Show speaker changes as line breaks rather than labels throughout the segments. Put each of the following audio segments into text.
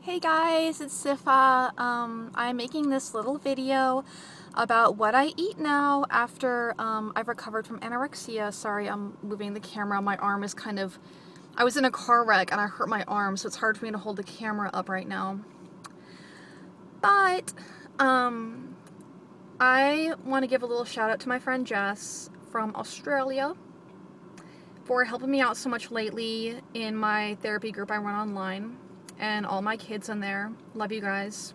Hey guys, it's Sifa. I'm making this little video about what I eat now after I've recovered from anorexia. Sorry, I'm moving the camera. My arm is I was in a car wreck and I hurt my arm, so it's hard for me to hold the camera up right now. But I want to give a little shout out to my friend Jess from Australia for helping me out so much lately in my therapy group I run online. And all my kids in there. Love you guys.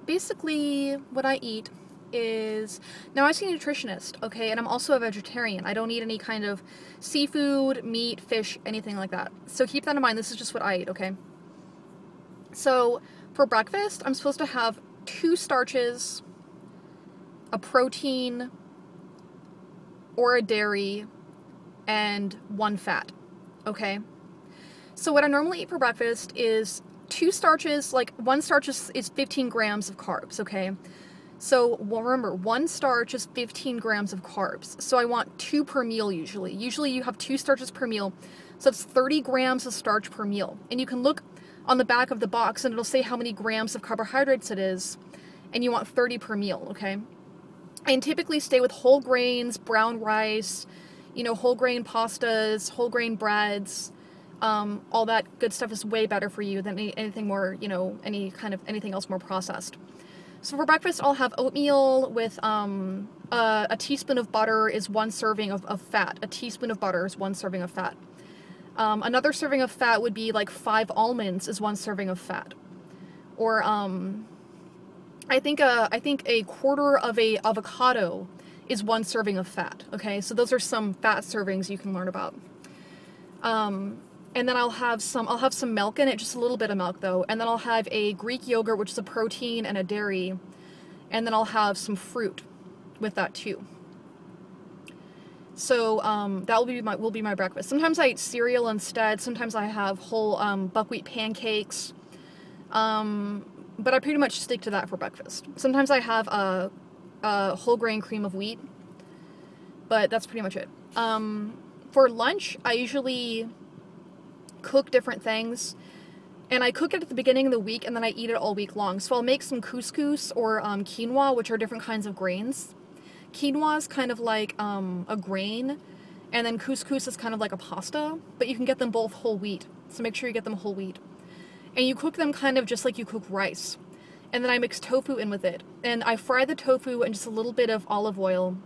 Basically what I eat is, now I see a nutritionist, okay, and I'm also a vegetarian. I don't eat any kind of seafood, meat, fish, anything like that. So keep that in mind, this is just what I eat, okay? So for breakfast, I'm supposed to have 2 starches, a protein, or a dairy, and 1 fat, okay? So what I normally eat for breakfast is 2 starches, like 1 starch is 15 grams of carbs, okay? So remember, 1 starch is 15 grams of carbs. So I want 2 per meal usually. Usually you have 2 starches per meal, so it's 30 grams of starch per meal. And you can look on the back of the box and it'll say how many grams of carbohydrates it is, and you want 30 per meal, okay? And typically stay with whole grains, brown rice, you know, whole grain pastas, whole grain breads, all that good stuff is way better for you than anything more, you know, anything else more processed. So for breakfast, I'll have oatmeal with a teaspoon of butter is 1 serving of fat. A teaspoon of butter is 1 serving of fat. Another serving of fat would be like 5 almonds is 1 serving of fat. Or I think a quarter of a avocado is 1 serving of fat, okay? So those are some fat servings you can learn about. And then I'll have some milk in it, just a little bit of milk though, and then I'll have a Greek yogurt, which is a protein and a dairy, and then I'll have some fruit with that too. So that will be my breakfast. Sometimes I eat cereal instead, sometimes I have whole buckwheat pancakes, but I pretty much stick to that for breakfast. Sometimes I have a whole grain cream of wheat, but that's pretty much it. For lunch, I usually cook different things, and I cook it at the beginning of the week, and then I eat it all week long. So I'll make some couscous or quinoa, which are different kinds of grains. Quinoa is kind of like a grain, and then couscous is kind of like a pasta, but you can get them both whole wheat, so make sure you get them whole wheat. And you cook them kind of just like you cook rice. And then I mix tofu in with it. And I fry the tofu in just a little bit of olive oil.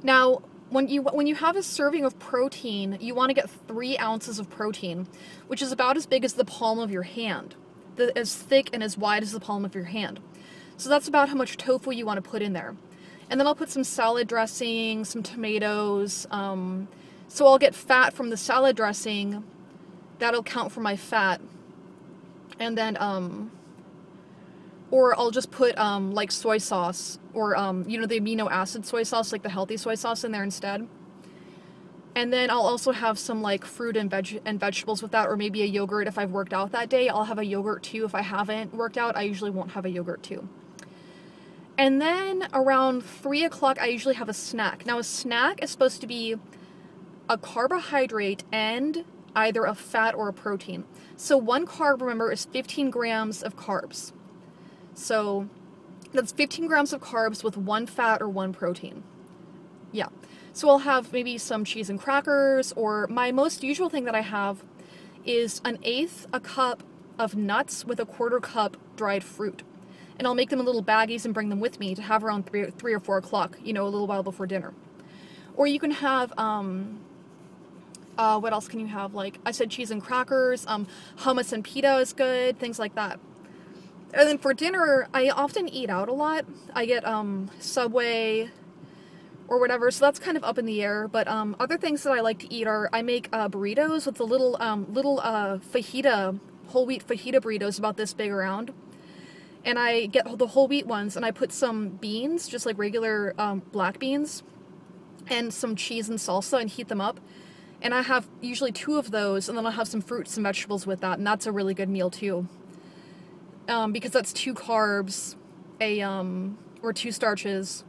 Now, when you have a serving of protein, you want to get 3 ounces of protein, which is about as big as the palm of your hand. As thick and as wide as the palm of your hand. So that's about how much tofu you want to put in there. And then I'll put some salad dressing, some tomatoes. So I'll get fat from the salad dressing. That'll count for my fat. And then, or I'll just put, like soy sauce, or, you know, the amino acid soy sauce, like the healthy soy sauce in there instead. And then I'll also have some, like, fruit and vegetables with that, or maybe a yogurt if I've worked out that day. I'll have a yogurt too. If I haven't worked out, I usually won't have a yogurt too. And then around 3 o'clock, I usually have a snack. Now, a snack is supposed to be a carbohydrate and either a fat or a protein. So 1 carb, remember, is 15 grams of carbs. So that's 15 grams of carbs with 1 fat or 1 protein. Yeah. So I'll have maybe some cheese and crackers, or my most usual thing that I have is 1/8 a cup of nuts with a 1/4 cup dried fruit. And I'll make them in little baggies and bring them with me to have around 3 or 4 o'clock, you know, a little while before dinner. Or you can have, what else can you have? Like I said, cheese and crackers, hummus and pita is good, things like that. And then for dinner, I often eat out a lot. I get Subway or whatever, so that's kind of up in the air. But other things that I like to eat are, I make burritos with the little fajita, whole wheat fajita burritos about this big around. And I get the whole wheat ones, and I put some beans, just like regular black beans, and some cheese and salsa, and heat them up. And I have usually 2 of those, and then I'll have some fruits and vegetables with that, and that's a really good meal too. Because that's 2 carbs, or 2 starches,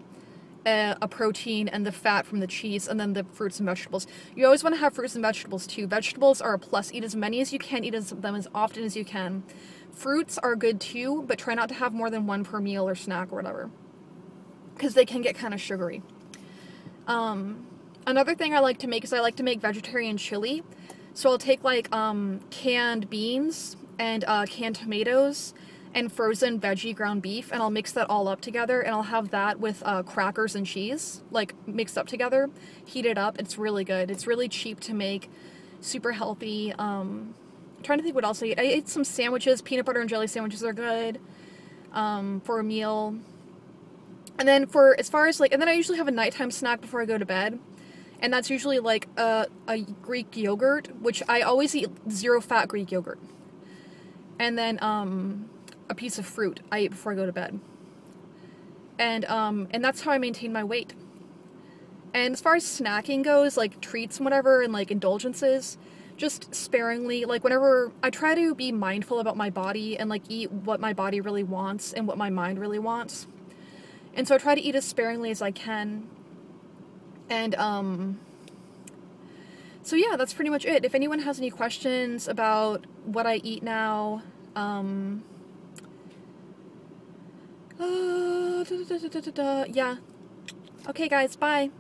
a protein and the fat from the cheese, and then the fruits and vegetables. You always want to have fruits and vegetables too. Vegetables are a plus. Eat as many as you can, eat them as often as you can. Fruits are good too, but try not to have more than one per meal or snack or whatever, because they can get kind of sugary. Another thing I like to make is I like to make vegetarian chili. So I'll take like canned beans and canned tomatoes and frozen veggie ground beef, and I'll mix that all up together, and I'll have that with crackers and cheese, like mixed up together, heat it up. It's really good. It's really cheap to make, super healthy. I'm trying to think what else I ate. I ate some sandwiches. Peanut butter and jelly sandwiches are good for a meal. And then as far as like, and then I usually have a nighttime snack before I go to bed. And that's usually like a Greek yogurt, which I always eat zero-fat Greek yogurt. And then a piece of fruit I eat before I go to bed. And that's how I maintain my weight. And as far as snacking goes, like treats and whatever, and like indulgences, just sparingly. Like whenever I try to be mindful about my body and like eat what my body really wants and what my mind really wants. And so I try to eat as sparingly as I can. And, so yeah, that's pretty much it. If anyone has any questions about what I eat now, yeah. Okay, guys, bye.